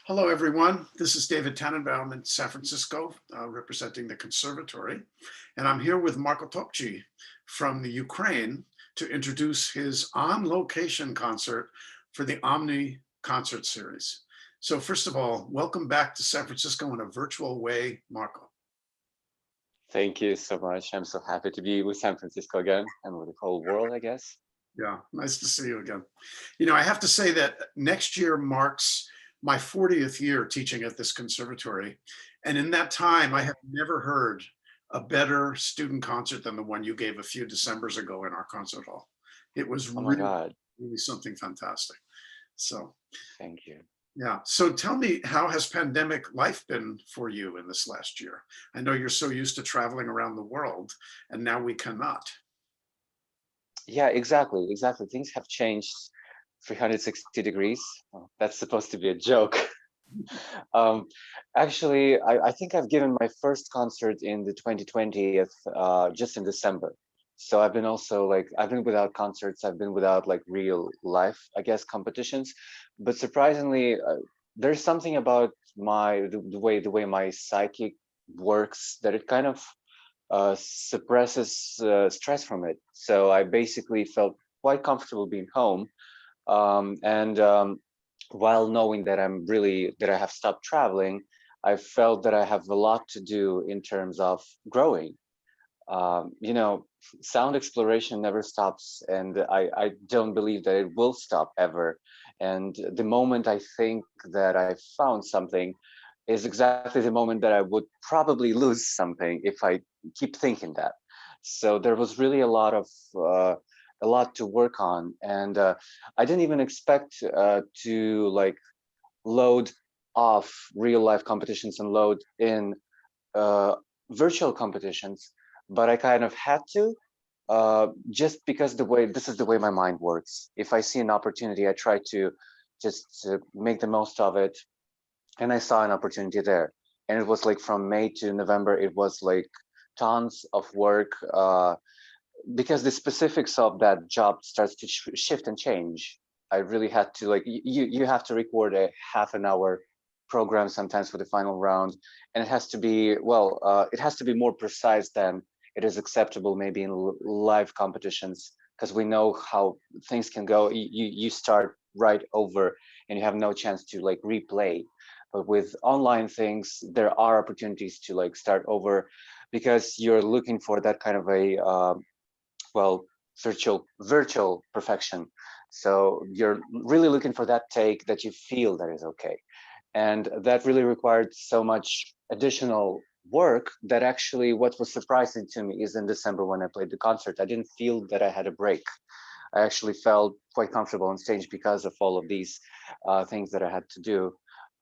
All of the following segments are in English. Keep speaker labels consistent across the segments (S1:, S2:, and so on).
S1: Hello, everyone. This is David Tanenbaum in San Francisco, representing the Conservatory. And I'm here with Marko Topchii from the Ukraine to introduce his on-location concert for the Omni concert series. So first of all, welcome back to San Francisco in a virtual way, Marko.
S2: Thank you so much. I'm so happy to be with San Francisco again and with the whole world, I guess.
S1: Yeah, nice to see you again. I have to say that next year marks my 40th year teaching at this conservatory. And in that time, I have never heard a better student concert than the one you gave a few Decembers ago in our concert hall. It was
S2: Oh my
S1: really,
S2: God.
S1: really something fantastic. So,
S2: Thank you.
S1: yeah. So tell me, how has pandemic life been for you in this last year? I know you're so used to traveling around the world, and now we cannot.
S2: Yeah, exactly. Exactly. Things have changed 360 degrees. Oh, that's supposed to be a joke. Um, Actually, I think I've given my first concert in the 2020th, just in December. So I've been also like, I've been without concerts. I've been without like real life, I guess, competitions. But surprisingly, there's something about the way my psychic works that it kind of suppresses stress from it. So I basically felt quite comfortable being home. And while knowing that that I have stopped traveling, I felt that I have a lot to do in terms of growing. You know, sound exploration never stops, and I don't believe that it will stop ever. And the moment I think that I found something is exactly the moment that I would probably lose something if I keep thinking that. So there was really uh, a lot to work on, and I didn't even expect to like load off real life competitions and load in uh, virtual competitions, but I kind of had to, just because this is the way my mind works. If I see an opportunity, I try to just make the most of it. And I saw an opportunity there. And it was like from May to November, it was like tons of work, because the specifics of that job starts to shift and change. I really had to like you have to record a half an hour program sometimes for the final round, and it has to be it has to be more precise than it is acceptable maybe in live competitions, because we know how things can go. You start right over and you have no chance to like replay. But with online things, there are opportunities to like start over, because you're looking for that kind of a well virtual perfection. So you're really looking for that take that you feel that is okay, and that really required so much additional work that actually what was surprising to me is in December when I played the concert, I didn't feel that I had a break. I actually felt quite comfortable on stage because of all of these things that I had to do.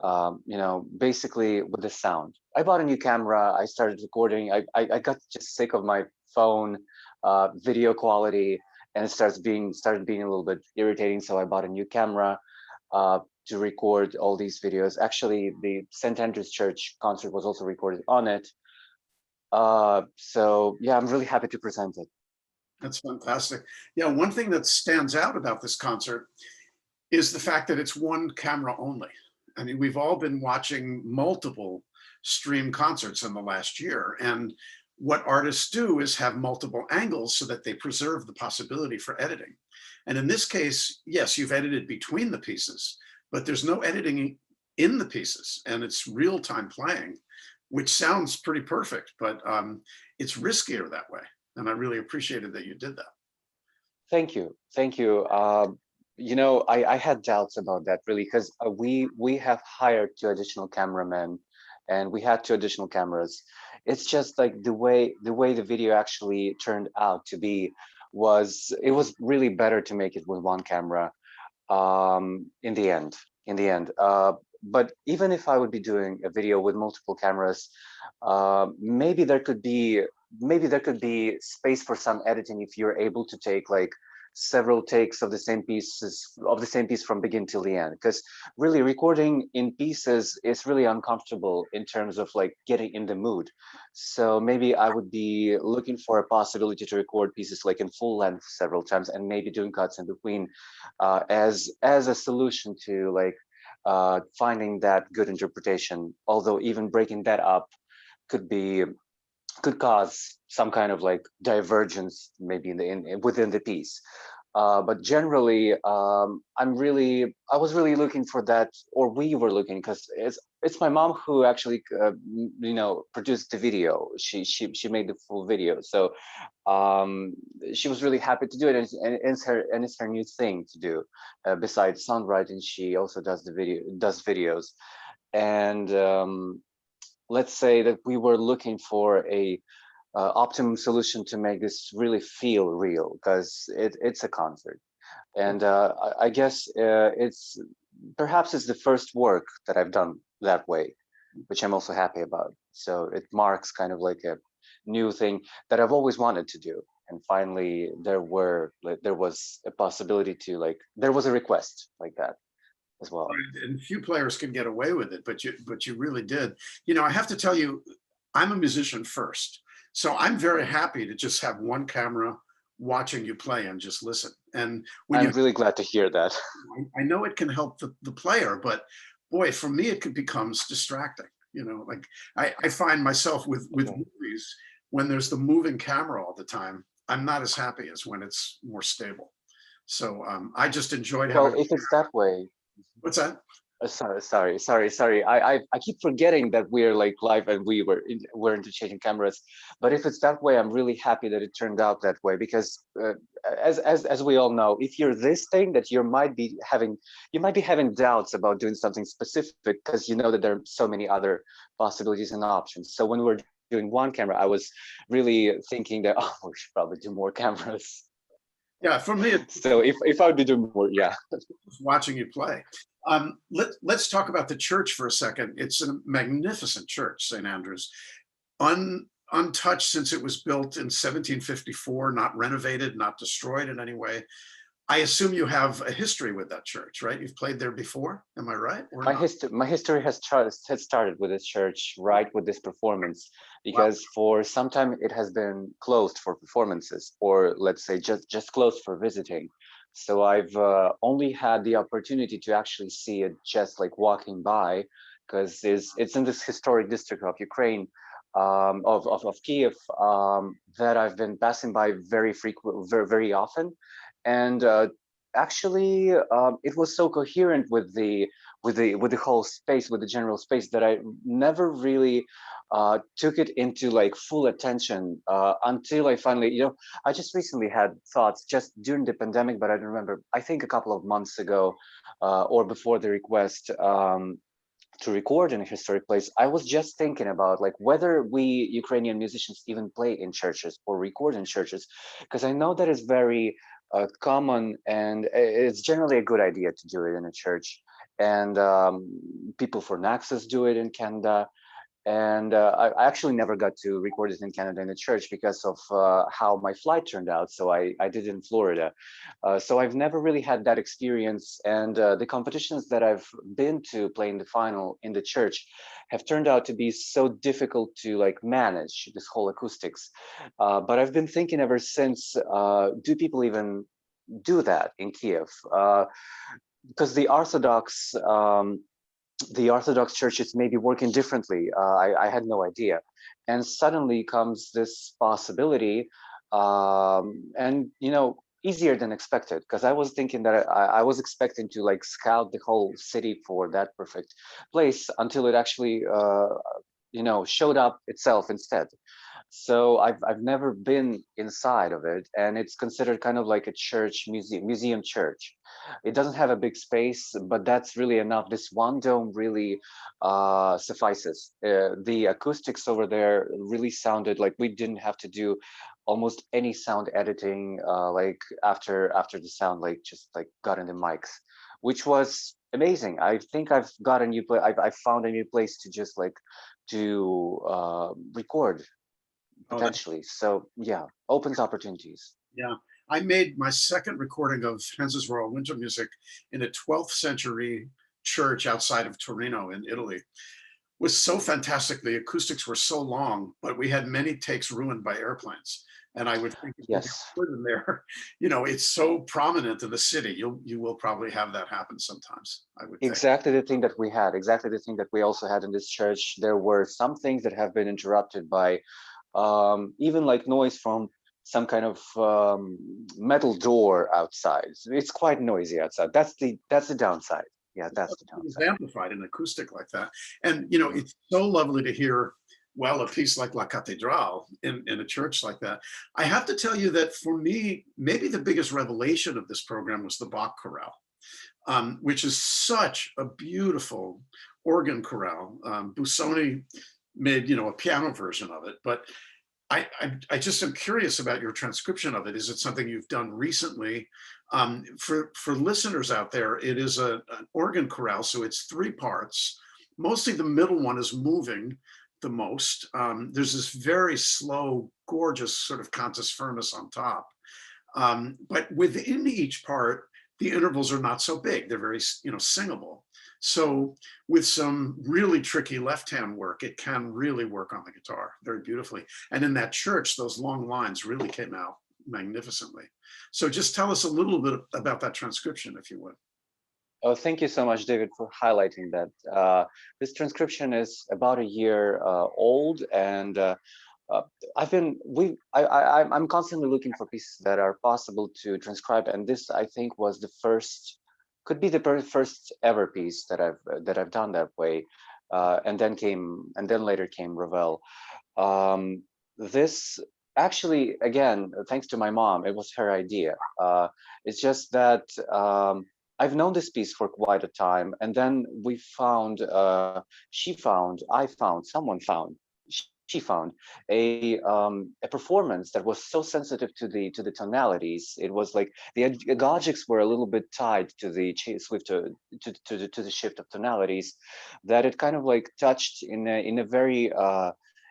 S2: You know, basically with the sound. I bought a new camera. I started recording. I got just sick of my phone video quality, and it started being a little bit irritating. So I bought a new camera to record all these videos. Actually, the St. Andrew's Church concert was also recorded on it. So yeah, I'm really happy to present it.
S1: That's fantastic. Yeah, one thing that stands out about this concert is the fact that it's one camera only. I mean, we've all been watching multiple stream concerts in the last year. And what artists do is have multiple angles so that they preserve the possibility for editing. And in this case, yes, you've edited between the pieces, but there's no editing in the pieces, and it's real time playing, which sounds pretty perfect, but it's riskier that way. And I really appreciated that you did that.
S2: Thank you, thank you. You know, I had doubts about that really, because we have hired two additional cameramen, and we had two additional cameras. It's just like the way the video actually turned out to be was it was really better to make it with one camera, in the end. But even if I would be doing a video with multiple cameras, maybe there could be space for some editing if you're able to take like several takes of the same piece from begin till the end, because really recording in pieces is really uncomfortable in terms of like getting in the mood. So maybe I would be looking for a possibility to record pieces like in full length several times, and maybe doing cuts in between, as a solution to like finding that good interpretation, although even breaking that up could cause some kind of like divergence maybe within the piece. But generally, I was really looking for that, or we were looking, because it's my mom who actually produced the video. She made the full video, so she was really happy to do it, and it's her new thing to do. Besides songwriting, she also does videos, and let's say that we were looking for a optimum solution to make this really feel real, because it's a concert. And I guess perhaps it's the first work that I've done that way, which I'm also happy about. So it marks kind of like a new thing that I've always wanted to do. And finally, there was a possibility to there was a request like that as well.
S1: And few players can get away with it, but you really did. I have to tell you, I'm a musician first. So I'm very happy to just have one camera watching you play and just listen. And
S2: I'm really glad to hear that.
S1: I know it can help the player, but boy, for me, it becomes distracting. Like I find myself with movies, when there's the moving camera all the time, I'm not as happy as when it's more stable. So I just enjoyed having.
S2: Well, if it's that way.
S1: What's that?
S2: Sorry. I keep forgetting that we're like live and we're interchanging cameras. But if it's that way, I'm really happy that it turned out that way, because as we all know, if you're this thing, that you might be having doubts about doing something specific, because you know that there are so many other possibilities and options. So when we were doing one camera, I was really thinking that, oh, we should probably do more cameras.
S1: Yeah, for me.
S2: So if I would be doing more, yeah.
S1: Watching you play. Let's talk about the church for a second. It's a magnificent church, St. Andrew's, untouched since it was built in 1754, not renovated, not destroyed in any way. I assume you have a history with that church, right? You've played there before, am I right?
S2: My history has started with this church, right, with this performance, because for some time it has been closed for performances, or let's say just closed for visiting. So I've only had the opportunity to actually see it just like walking by, because it's in this historic district of Ukraine, of Kiev, that I've been passing by very often. And actually, it was so coherent with the whole space, with the general space, that I never really took it into like full attention until I finally, I just recently had thoughts just during the pandemic, but I don't remember, I think a couple of months ago, or before the request to record in a historic place, I was just thinking about like whether we Ukrainian musicians even play in churches or record in churches, because I know that is very common, and it's generally a good idea to do it in a church. And people for Naxos do it in Canada. And I actually never got to record it in Canada in a church because of how my flight turned out. So I did it in Florida. So I've never really had that experience. And the competitions that I've been to playing the final in the church have turned out to be so difficult to like manage this whole acoustics. But I've been thinking ever since, do people even do that in Kiev? Because the Orthodox churches may be working differently. I had no idea. And suddenly comes this possibility, and easier than expected, because I was thinking that I was expecting to like scout the whole city for that perfect place, until it actually showed up itself instead. So I've never been inside of it, and it's considered kind of like a church museum church. It doesn't have a big space, but that's really enough. This one dome really suffices. The acoustics over there really sounded like we didn't have to do almost any sound editing, like after the sound like just like got in the mics, which was amazing. I think I've got a new place. I've found a new place to just like to record potentially. So yeah, opens opportunities.
S1: Yeah, I made my second recording of Hens's Royal Winter Music in a 12th century church outside of Torino in Italy. It was so fantastic. The acoustics were so long, but we had many takes ruined by airplanes. And I would think if you
S2: Yes.
S1: put in there, you know, it's so prominent in the city, you will probably have that happen sometimes, I would think.
S2: Exactly the thing that we had, exactly the thing that we also had in this church. There were some things that have been interrupted by even like noise from some kind of metal door outside. It's quite noisy outside. That's the downside. Yeah, that's the
S1: It's
S2: downside.
S1: amplified in acoustic like that. And, you know,
S2: Mhm.
S1: it's so lovely to hear, well, a piece like La Cathedral in a church like that. I have to tell you that for me, maybe the biggest revelation of this program was the Bach chorale, which is such a beautiful organ chorale. Busoni made, you know, a piano version of it, but I just am curious about your transcription of it. Is it something you've done recently? For listeners out there, it is an organ chorale, so it's three parts. Mostly the middle one is moving the most. There's this very slow, gorgeous sort of cantus firmus on top. But within each part, the intervals are not so big. They're very, you know, singable. So with some really tricky left hand work, it can really work on the guitar very beautifully. And in that church, those long lines really came out magnificently. So just tell us a little bit about that transcription, if you would.
S2: Oh, thank you so much, David, for highlighting that. This transcription is about a year old, and uh, I'm constantly looking for pieces that are possible to transcribe, and this I think was the first, could be the first ever piece that I've done that way, and then later came Ravel. This actually, again, thanks to my mom, it was her idea. It's just that I've known this piece for quite a time, and then we found, she found, I found, someone found, she found a performance that was so sensitive to the tonalities. It was like the agogics were a little bit tied to the swift to the shift of tonalities, that it kind of like touched in a very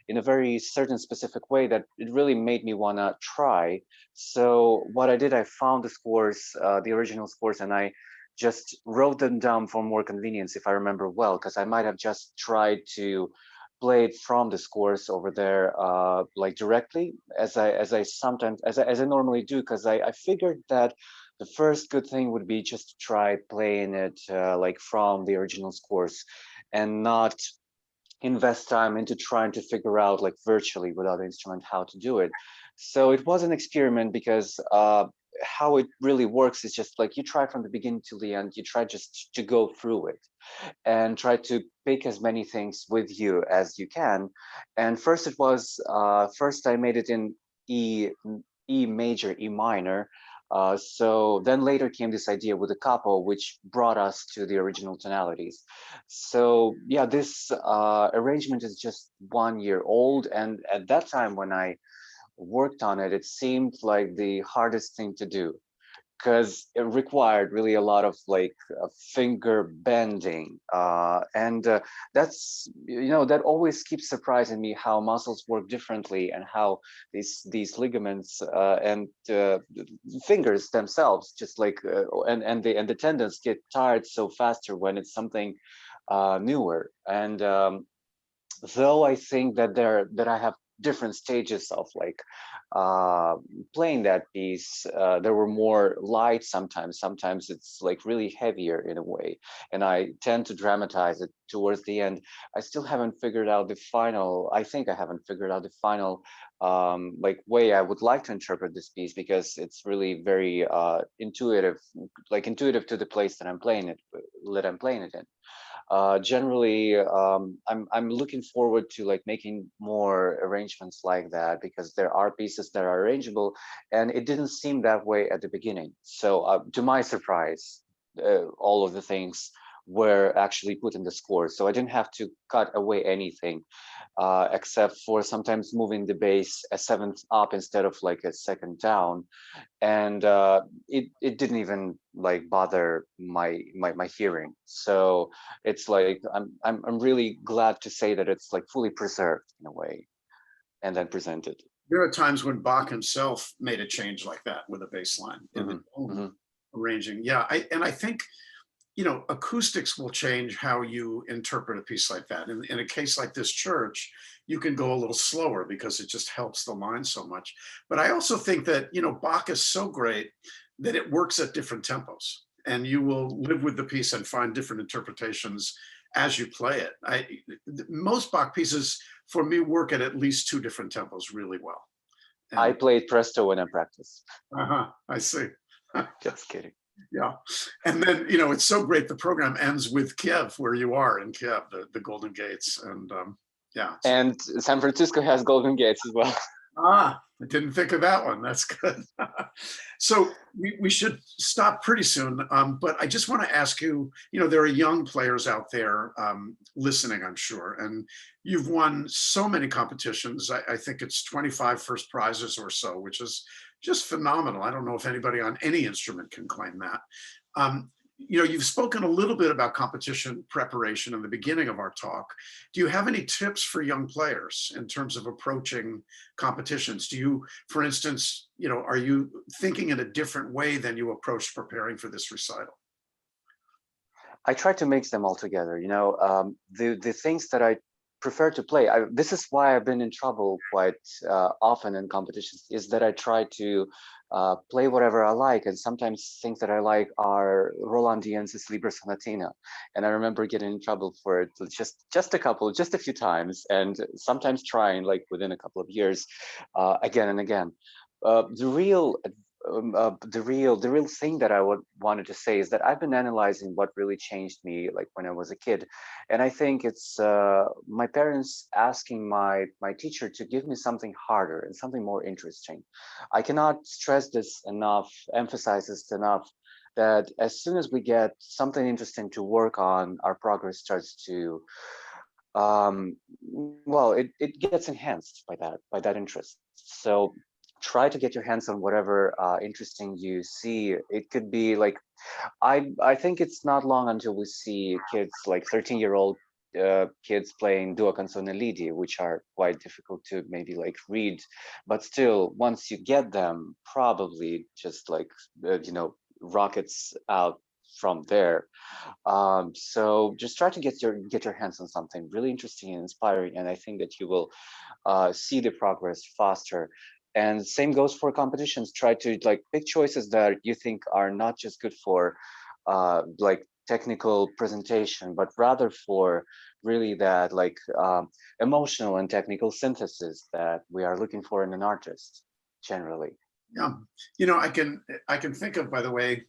S2: in a very certain specific way that it really made me want to try. So what I did, I found the scores, the original scores, and I just wrote them down for more convenience, if I remember well, because I might have just tried to play it from the scores over there, like directly, as I normally do, because I figured that the first good thing would be just to try playing it like from the original scores, and not invest time into trying to figure out like virtually without the instrument how to do it. So it was an experiment, because how it really works is just like you try from the beginning to the end, you try just to go through it and try to pick as many things with you as you can. And first it was, first I made it in E, E major, E minor. So then later came this idea with a capo, which brought us to the original tonalities. So yeah, this arrangement is just 1 year old. And at that time when I worked on it, it seemed like the hardest thing to do, because it required really a lot of like finger bending, and that's, you know, that always keeps surprising me how muscles work differently, and how these ligaments and fingers themselves just like and the tendons get tired so faster when it's something newer. And though I think that I have different stages of like uh playing that piece, there were more light sometimes, sometimes it's like really heavier in a way, and I tend to dramatize it towards the end. I still haven't figured out the final, I think I haven't figured out the final like way I would like to interpret this piece, because it's really very intuitive, like intuitive to the place that I'm playing it in. Generally, I'm looking forward to like making more arrangements like that, because there are pieces that are arrangeable, and it didn't seem that way at the beginning. So to my surprise, all of the things were actually put in the score, so I didn't have to cut away anything, except for sometimes moving the bass a seventh up instead of like a second down. And it didn't even like bother my hearing. So it's like I'm really glad to say that it's like fully preserved in a way, and then presented.
S1: There are times when Bach himself made a change like that with a bass line in his
S2: Hmm.
S1: own
S2: Hmm.
S1: arranging. Yeah, I think, you know, acoustics will change how you interpret a piece like that. In a case like this church, you can go a little slower because it just helps the line so much. But I also think that, Bach is so great that it works at different tempos, and you will live with the piece and find different interpretations as you play it. Most Bach pieces for me work at least two different tempos really well.
S2: I played presto when I practice.
S1: I see.
S2: Just kidding.
S1: Yeah. And then, it's so great. The program ends with Kiev, where you are in Kiev, the Golden Gates. And yeah.
S2: And San Francisco has Golden Gates as well.
S1: I didn't think of that one. That's good. So we should stop pretty soon. But I just want to ask you, there are young players out there listening, I'm sure, and you've won so many competitions. I think it's 25 first prizes or so, which is just phenomenal. I don't know if anybody on any instrument can claim that. You've spoken a little bit about competition preparation in the beginning of our talk. Do you have any tips for young players in terms of approaching competitions? Do you, for instance, are you thinking in a different way than you approached preparing for this recital?
S2: I try to mix them all together. The things that I prefer to play. This is why I've been in trouble quite often in competitions, is that I try to play whatever I like, and sometimes things that I like are Roland Dientz's Liber Sonatina, and I remember getting in trouble for it just a few times, and sometimes trying like within a couple of years again and again. The real thing that I wanted to say is that I've been analyzing what really changed me, like when I was a kid, and I think it's my parents asking my teacher to give me something harder and something more interesting. I cannot stress this enough, emphasize this enough, that as soon as we get something interesting to work on, our progress starts to it gets enhanced by that interest. So try to get your hands on whatever interesting you see. It could be like, I think it's not long until we see kids like 13-year-old kids playing Dua Canzone Lidi, which are quite difficult to maybe like read, but still, once you get them, probably just like rockets out from there. So just try to get your hands on something really interesting and inspiring, and I think that you will see the progress faster. And same goes for competitions. Try to like pick choices that you think are not just good for like technical presentation, but rather for really that like emotional and technical synthesis that we are looking for in an artist generally.
S1: Yeah, I can think of, by the way,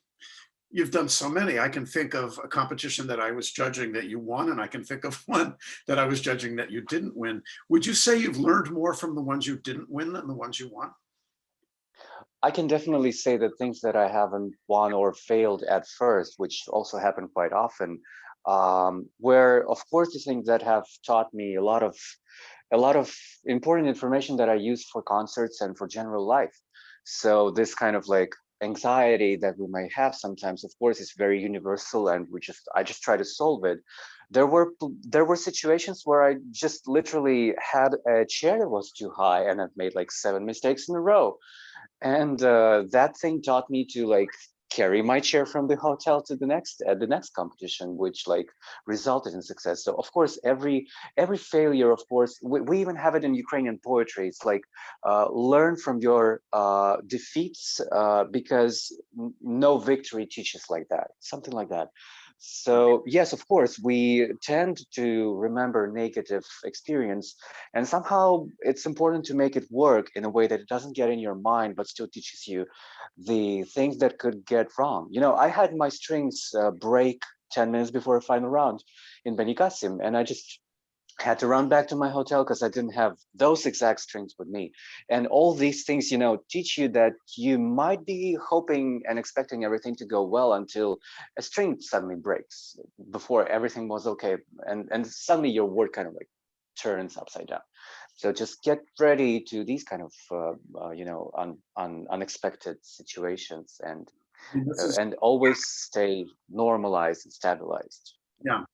S1: you've done so many. I can think of a competition that I was judging that you won, and I can think of one that I was judging that you didn't win. Would you say you've learned more from the ones you didn't win than the ones you won?
S2: I can definitely say that things that I haven't won or failed at first, which also happen quite often, where of course the things that have taught me a lot of important information that I use for concerts and for general life. So this kind of like anxiety that we might have sometimes, of course, is very universal, and I just try to solve it. There were situations where I just literally had a chair that was too high, and I've made like 7 mistakes in a row, and that thing taught me to like carry my chair from the hotel to the next competition, which like resulted in success. So of course, every failure, of course, we even have it in Ukrainian poetry. It's like learn from your defeats, because no victory teaches like that, something like that. So yes, of course, we tend to remember negative experience, and somehow it's important to make it work in a way that it doesn't get in your mind, but still teaches you the things that could get wrong. I had my strings break 10 minutes before a final round in Benicassim, and I just had to run back to my hotel because I didn't have those exact strings with me. And all these things, teach you that you might be hoping and expecting everything to go well until a string suddenly breaks before everything was okay. And suddenly your world kind of like turns upside down. So just get ready to these kind of, unexpected situations, and always stay normalized and stabilized.
S1: Yeah.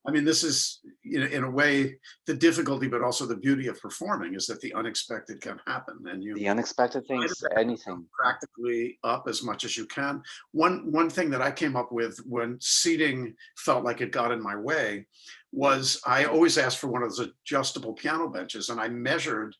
S1: I mean, this is, in a way, the difficulty, but also the beauty of performing is that the unexpected can happen, and you
S2: The unexpected things, anything.
S1: practically up as much as you can. One thing that I came up with when seating felt like it got in my way was I always asked for one of those adjustable piano benches, and I measured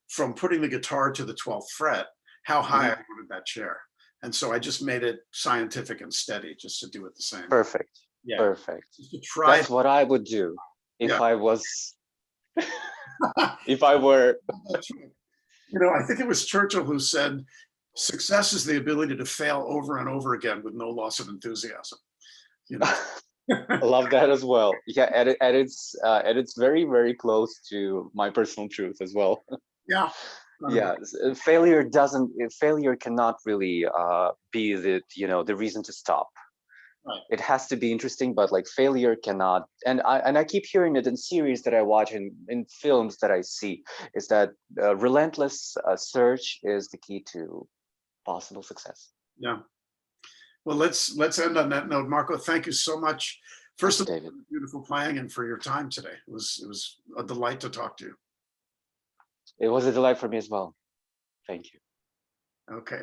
S1: from putting the guitar to the 12th fret how high I wanted that chair. And so I just made it scientific and steady just to do it the same.
S2: Perfect.
S1: Yeah.
S2: Perfect.
S1: Just to try.
S2: That's what I would do if
S1: Yeah.
S2: I was, if I were.
S1: You know, I think it was Churchill who said, success is the ability to fail over and over again with no loss of enthusiasm. You know.
S2: I love that as well. Yeah, and it's very, very close to my personal truth as well.
S1: Yeah.
S2: Yeah, failure cannot really be the reason to stop.
S1: Right.
S2: It has to be interesting, but like failure cannot. And I keep hearing it in series that I watch, in films that I see, is that relentless search is the key to possible success.
S1: Yeah. Well, let's end on that note. Marko, thank you so much. First of all,
S2: David,
S1: beautiful playing and for your time today. It was a delight to talk to you.
S2: it was a delight for me as well. Thank you.
S1: Okay.